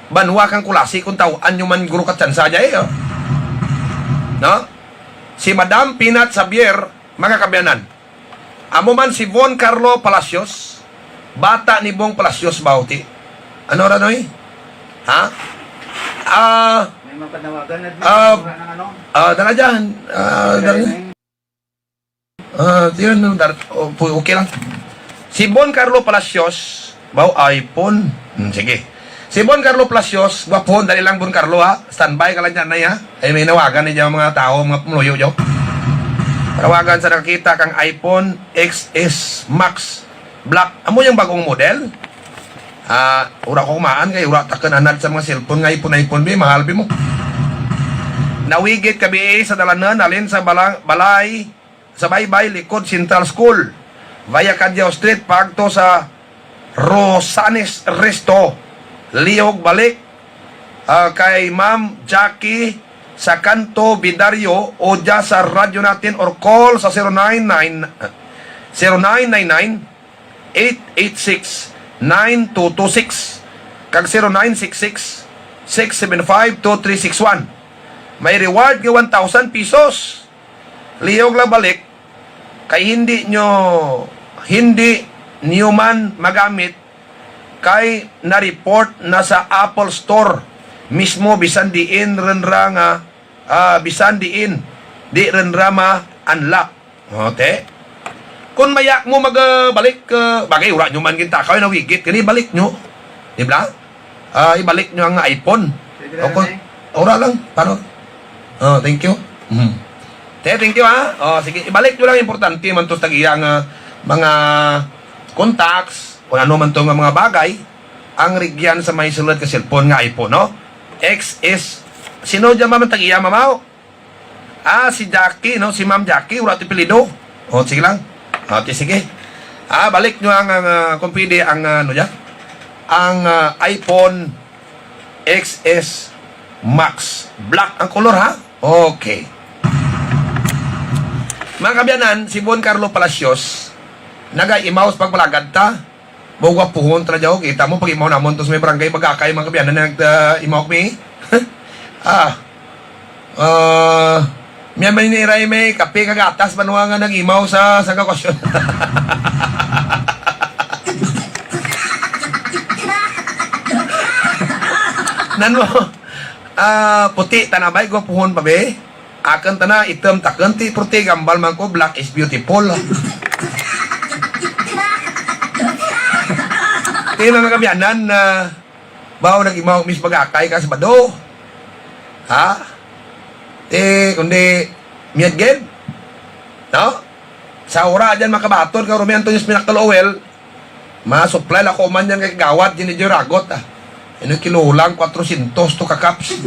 banwa kang kulasi kung tawaan nyo man guru katsansa dyan no? Si Madam Pinat Xavier, mga kabyanan, amo man si Von Carlo Palacios, bata ni Bong Palacios Bauti. Ano ra noy? Ha? May mapanawagan na ng ano? Dala dyan. Yun, okay lang. Si Bon Carlo Palacios, iPhone. Sige. Si Bon Carlo Palacios, gwapon, dali lang Bon Carlo ha. Standby ka lang dyan na ya. Ay may nawagan niya mga tao, mga pumuyo dyan. Tawagan sa nakakita kang iPhone XS Max Black. Amo yung bagong model. Ura ko kumaan kay ura takan anad sa mga cellphone nga iPhone mahal mo. Nawigit kabi sa dalanan alin sa balay sa baybay likod Central School via Cadyao Street pagto sa Rosanes Resto liyog balik kay Ma'am Jackie sa Kanto Bidario o dya sa radyo natin or call sa 0999-886-9226 kag 0966-675-2361. May reward nga 1,000 pesos. Liyog lang balik kay hindi niyo man magamit kay na-report na sa Apple Store mismo bisan diin renra nga bisan diin di renra ma-unlock. Okay? Kung mayak mo magbalik bagay ura nyo man gintakaw na wigit kani balik nyo. Di ba? Ibalik nyo ang iPhone. Okay. Ora lang. Paano? Thank you. Thank you ha. Sige, ibalik nyo lang importante man to tagiyang mga contacts kung ano man to nga mga bagay ang rigyan sa may sulod ka cellphone nga iPhone, no? XS. Sino dyan man tag-iya, mamaw? Si Jackie, no? Si Ma'am Jackie, wala ito pilido. O, sige lang. O, sige. Balik nyo ang, kung pwede, ang, ano dyan? Ang iPhone XS Max. Black ang color, ha? Okay. Mga kabyanan, si Bon Carlo Palacios, naga-imaw sa pagpalagad ta. Bugwa puhon tra jaw, kita mo pag imaw namon to sa may barangay magkakay mga kabyanan na nag-imaw kami. Miyan man ni Ray may kape kagatas manuwa nga nag-imaw sa kakosyon. Nano, puti tanabay ko puhon pa be. Akan tana item takanti puti gambal man ko black is beautiful. Kaya mga kabyanan na bawa nag-imaw mis pag-akay ka sa bado. Kundi miyad gen. No? Sa ora dyan makabaton ka rumihan to yung spinactal oil, ma-supply ako man yan kay gawat dyan ni Juragot. Ano kinulang 400 to kakaps.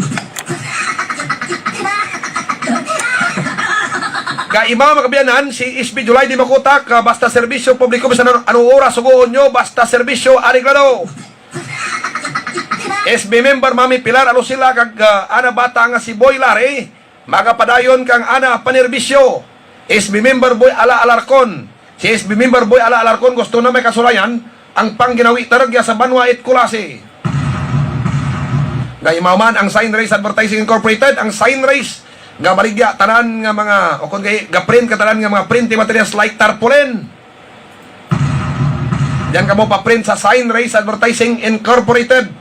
Kaiba mga kabyanan, si SB July di makutak, basta serbisyo publiko, basta anong oras suguon nyo, basta serbisyo ariglado. SB member Mami Pilar, ano sila kag ana bata nga si Boy Lare, magapadayon kang ana panerbisyo. SB member Boy Ala Alarcon, si SB member Boy Ala Alarcon gusto na may kasulayan, ang pangginawi taragya sa Banwa at Kulase. Gaimaman ang Sign Race Advertising Incorporated, ang Sign Race nga baligya tanan nga mga o kung kay ga-print ka tanan nga mga printing materials like tarpaulin. Diyan ka mo pa-print sa Sign Race Advertising Incorporated.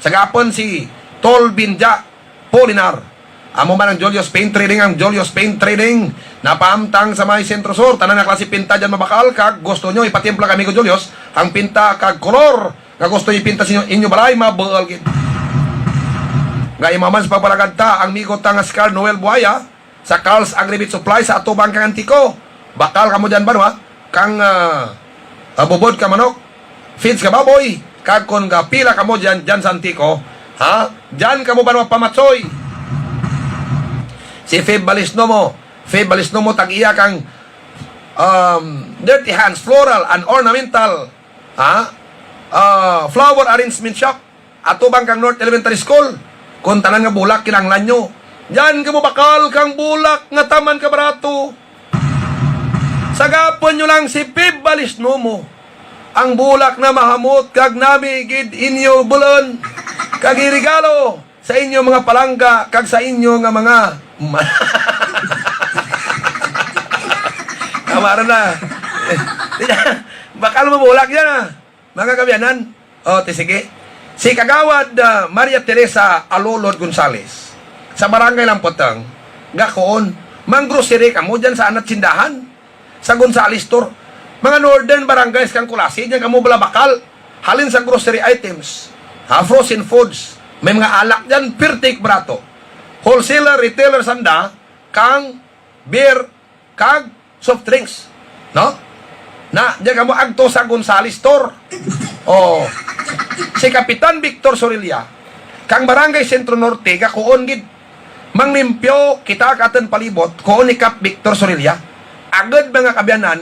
Sa gapon si Tol Binja Polinar. Amo man ang Julius Paint Trading, ang Julius Paint Trading napaamtang sa may Sentro Sur, tanan na klase pinta diyan mabakal kag gusto nyo ipatimpla kami ko Julius ang pinta kag kolor nga gusto nyo ipinta sa inyo balay mabual gid. Gaya maman sa pagpalagad ta ang migo ta nga si Carl Noel Buaya sa Carl's Agribit Supply sa atubang kang antiko. Bakal ka mo dyan ba no ha? Kang bubod ka manok, feeds ka baboy, kag kon ga pila ka mo dyan sa antiko, ha? Dyan ka mo ba no pamatsoy? Si Feb Balisnomo tag-iya kang Dirty Hands Floral and Ornamental, flower arrangement shop atubang kang North Elementary School. Kung tanan nga bulak kinanglan nyo, diyan ka mo bakal kang bulak nga taman ka barato. Sagapon nyo lang si Pib Balisno mo, ang bulak na mahamot kag nami gid inyo bulon kag irigalo sa inyo mga palangga kag sa inyo nga mga kamara na. Bakal mo bulak yan mga kabyanan. Sige. Si Kagawad Maria Teresa Alolod Gonzales sa Barangay Lampotang, gakoon, manggrocery ka mo dyan sa anat sindahan, sa Gonzales Store, mga northern barangays kang Kulasi, dyan ka mo balabakal, halin sa grocery items, frozen foods, may mga alak dyan, pirtik brato, wholesaler, retailer sanda, kang beer, kag soft drinks, no? Na, dyan ka mo agto sa Gonzales Store, si Kapitan Victor Sorilla kang Barangay Sentro Norte kakuon gid manglimpyo kita katen palibot kuon ni Kap Victor Sorilla agad mga kabyanan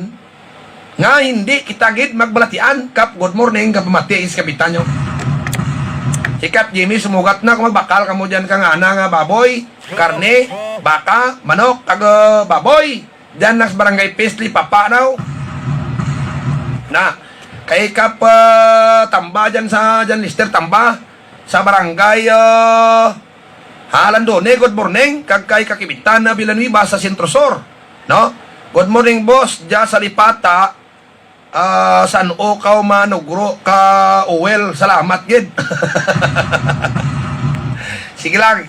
nga hindi kita gid magbalatian. Kap, good morning kap pamati is kapitan nyo. Si Kap Jimmy sumugat na kung magbakal kamo dyan kang ana nga baboy, karne, baka, manok, kag baboy dyan nas Barangay Paisley Papanaw na kay Kap Tamba dyan Lister Tamba sa Barangay Halandone, good morning kag kay Kakibitan na Villanueva sa Sentro Sur, no? Good morning boss dyan sa Lipata San Ukaw Manugro ka Uwel, salamat gid. Sige lang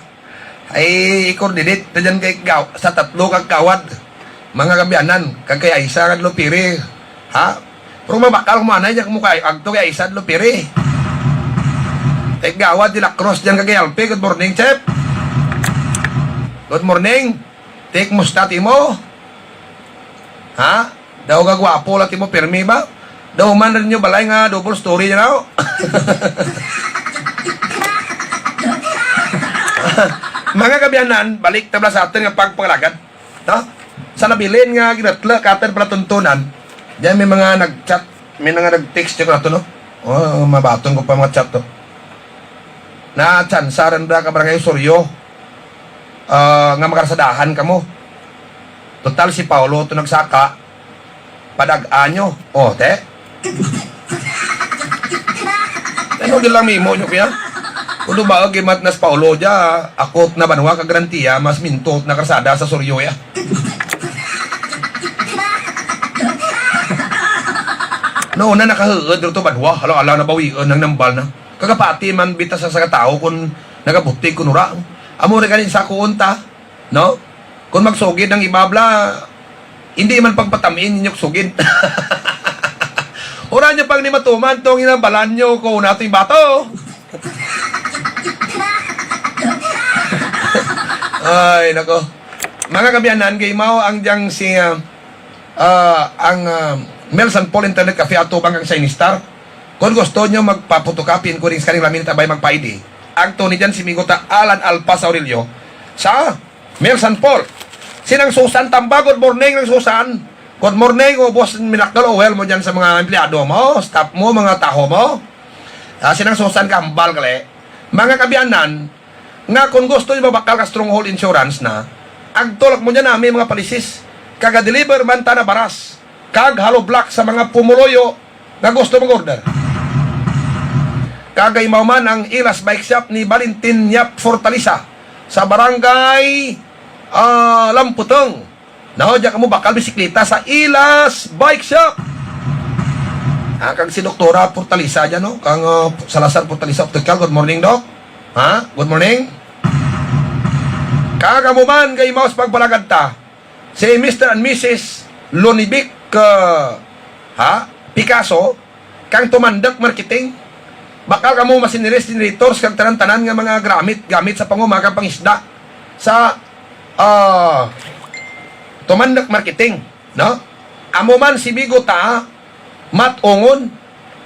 ay i-coordinate na dyan kay sa tatlo kag kawad mga kabyanan kag kay Aisa kag Lupiri, ha? Pero mabakal kumanay dyan kumukay agto kay Aisa kag Lupiri. Kay gawad di la Cross dyan kag Alpe, good morning chef. Good morning. Take mo stati mo. Ha? Daw gagwapo lati mo pirmi ba? Dauman rin nyo balay nga double story niya na. Mga kabiyanan, balik tabla sa atin nga pagpangalagad. No? Sa nabilin nga ginatla, kater pala tuntunan. Diyan may mga nag-chat, may mga nag-text nyo ko na to, no? Oh, mabatong ko pa mga chat to. Na tsansaran da ka barangay Suryo. Nga makarasadahan ka mo. Total si Paulo to nagsaka. Padag-an nyo. Oh, te? Ano lang mimo nyo kaya? Kung ba gimat nas Paulo dya, akot na banwa ka garantiya, mas mintot na karsada sa Suryo ya. Noon na nakahuod dito banwa, halaw-alaw na bawian ng nambal na. Kagapati man bita sa tao kung nagabuti kunura. Amo rin kanin sa kuunta, no? Kung magsugid ng ibabla, hindi man pagpatamin ninyok sugid. Ura nyo pag ni matuman, itong inambalan nyo kung nato yung bato. Ay, nako. Mga kabiyanan, kay Mao ang diyang si Melson Paul Internet Cafe at tubang ang Sinistar. Kung gusto nyo magpaputokapin ko rin sa kanila minute abay magpa-ID. Ang Tony dyan si Migota Alan Alpas Aurelio sa Melson Paul. Sinang Susan Tamba, good morning ng Susan. Good morning, boss Minakdal, well mo dyan sa mga empleyado mo, staff mo, mga taho mo. Sinang Susan Kambal kali. Mga kabiyanan, nga kung gusto nyo mabakal ka stronghold insurance na, agtulak mo dyan namin mga palisis, kaga-deliver man ta na baras, kag hollow block sa mga pumuloyo na gusto mag-order. Kagay man ang Ilas Bike Shop ni Valentin Yap Fortaleza sa barangay Lamputong. Nahodya ka mo bakal bisikleta sa Ilas Bike Shop. Kag si Doktora Fortaleza dyan, no? Kang Salazar Fortaleza Optical. Good morning, Doc. Ha? Good morning. Kagamuman kay Maus pagbalagad ta. Si Mr. and Mrs. Lonibic Picasso kang tumandak marketing. Bakal kamo masinires-generators kang tanan-tanan nga mga gamit sa pangumaga pangisda sa tumandak marketing, no? Amo man si Bigota Matongon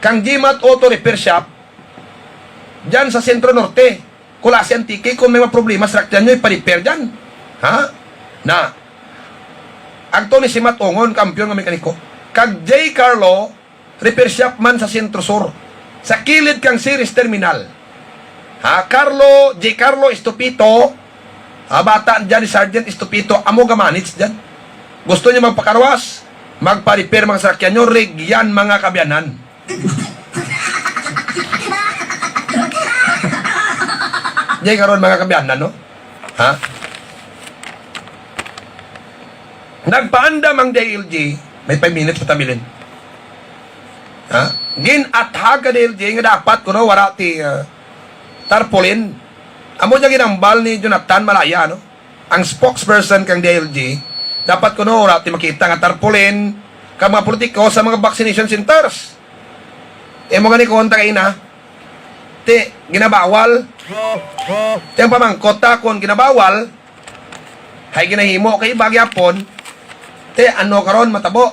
kang Gimat Auto Repair Shop dyan sa Sentro Norte. Kula si Antique kung may mga problema sa rakyan nyo ipa-repair dyan. Ha? Na agto ni si Matongon, kampiyon nga mekaniko. Kag J. Carlo Repair Shop man sa Sentro Sur sa kilid kang Series Terminal. Ha? J. Carlo Estupito, bata dyan ni Sergeant Estupito, amo gamanits dyan. Gusto niyo magpakarwas, magpa-repair mga sasakyan nyo, regyan mga kabyanan. Diyan karon mga kabyanan, no? Ha? Nagpaandam ang DLG, may 5 minutes patabilin. Ha? Ginatag ka DLG, nga dapat, kuno, warati tarpaulin. Amo niya ginambal ni Jonathan Malaya, no? Ang spokesperson kang DLG, dapat ko no, rati makita nga tarpaulin ka mga politiko sa mga vaccination centers. Mo gani konta kay na. Ti ginabawal. Ti ang pamangkota kon ginabawal. Hay ginahimo kay bagyapon. Ti ano karon matabo.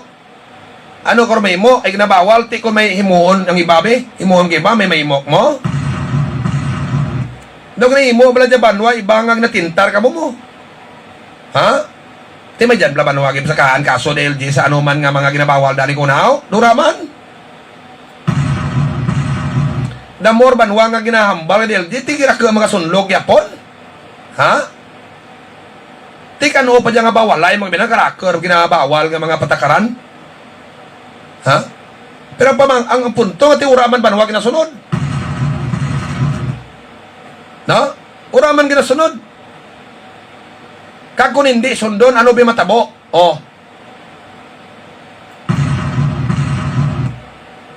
Ano karon mahimo ay ginabawal ti kon may himuon ang ibabe. Himuon kay ba may mahimok mo? Dog na himo bala banwa ibangag na tintar ka mo. Ha? Ti may dyan blaban wagim sa kaan kaso DLG sa anuman nga mga ginabawal dali kunaw, duraman. Damor banwa nga ginahambal DLG, ti kira ka mga sunlog yapon. Ha? Ti kano pa dyan nga bawalay mga binagaraker ginabawal nga mga patakaran. Ha? Pero pa ang punto nga ti uraman banwa ginasunod. No? Uraman ginasunod. Kag kung hindi sundon, ano ba matabo? Oh.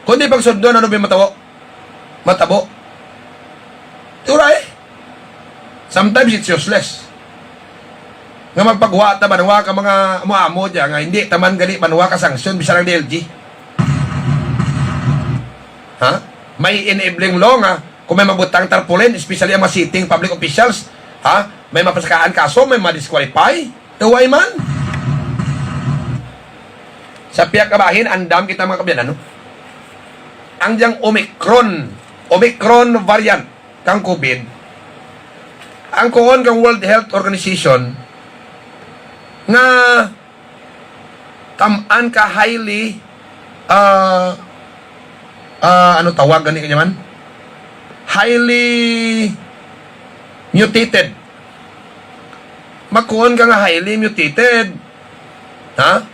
Kung hindi pag sundon, ano ba matabo? Matabo. Turay. Sometimes it's useless. Nga magpagwa ta banwa ka mga amo dyan, nga hindi taman gali banwa ka sanksyon bisa ng DLG. Ha? May enabling law nga kung may mabutang tarpaulin, especially ang mga sitting public officials, ha? May mapasakaan kaso, may ma-disqualify. Tuway man. Sa piyak kabahin, andam kita mga kabyan, ano? ang diyang Omicron variant kang COVID, ang kuon kang World Health Organization nga tamaan ka highly ano tawag gani kanya man? Highly mutated. Magkuon ka nga highly mutated. Ha?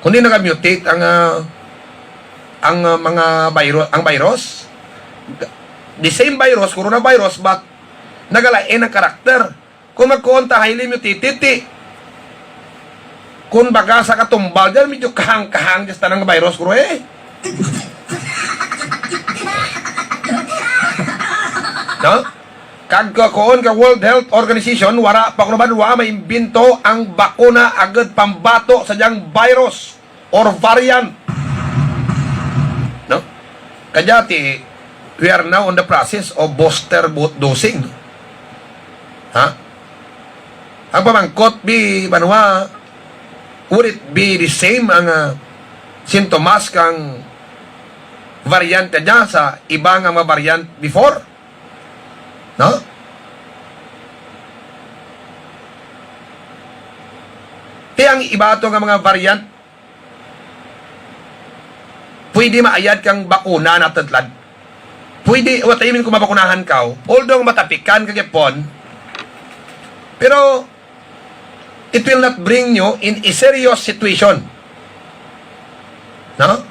Kung di naka-mutate ang mga virus, the same virus, coronavirus, but nagalain ang karakter. Kung magkuon ta highly mutated, kung baga sa katumbal dyan, medyo kahang-kahang dyan sa tanang virus, kuro No? Kagkakoon ka World Health Organization, wala pa kuno wa maimbento ang bakuna agad pambato sa diyang virus or variant. No? Kajati, we are now on the process of booster dosing. Ha? Ang pamangkot banwa, would it be the same ang sintomas kang variant kanya sa ibang mga variant before? No? Kaya ang iba ito nga mga variant, pwede maayad kang bakuna na tatlad. Pwede, watayimin kung mabakunahan ka, although matapikan kagipon, pero it will not bring you in a serious situation. No?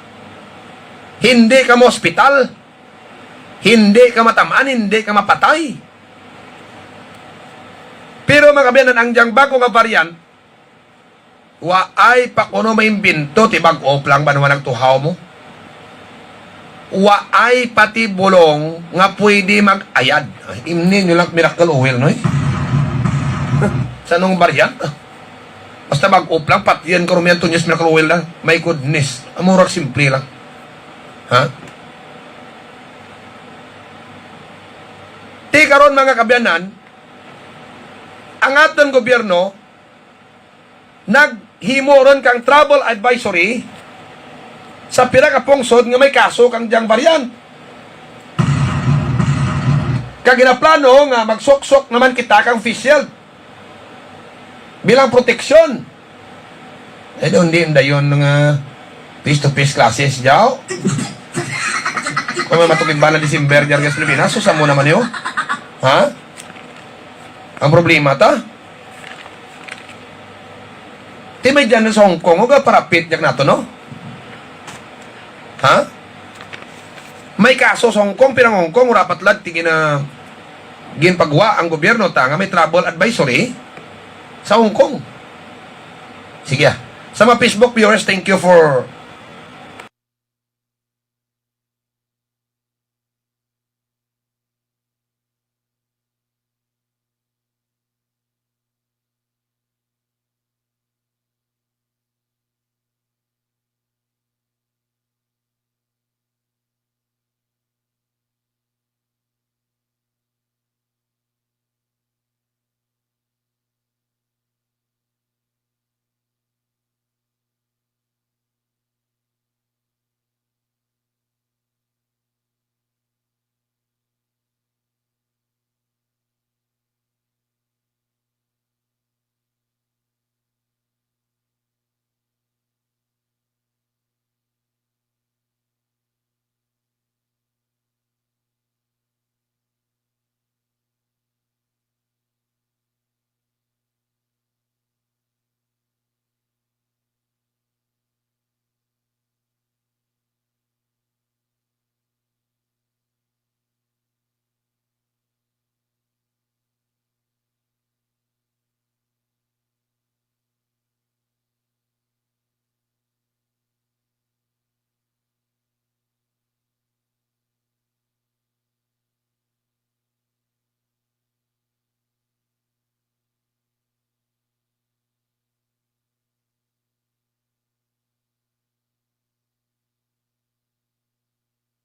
Hindi ka mo hospital, hindi ka matamaan, hindi ka mapatay. Pero mga kabiyanan, ang diyang bago nga variant, wa ay pa kuno maimbinto, tibag oplang ba naman ang tuhaw mo? Wa ay pati bulong nga pwede mag-ayad. Imni nyo lang miracle oil, no? Sa nung variant? Basta mag-oplang, patiyan karumihan to news miracle oil lang. My goodness. Amurag simple lang. Ha? Di karon mga kabyanan, ang aton gobyerno naghimo ron kang travel advisory sa pila ka pungsod nga may kaso kang diyang variant. Kag ginaplano nga magsuksok naman kita kang face shield bilang proteksyon. Eh doon din dayon nga face-to-face classes jaw. Kung may matukid ba na December dyan sa Pilipinas, susam mo naman yun. Ha? Ang problema ta? Di may dyan sa Hong Kong, huwag parapit dyan nato, no? Ha? May kaso sa Hong Kong, pirang Hong Kong, rapat lag, tingin na ginpagwa ang gobyerno, nga may travel advisory sa Hong Kong. Sige, sa mga Facebook viewers, thank you for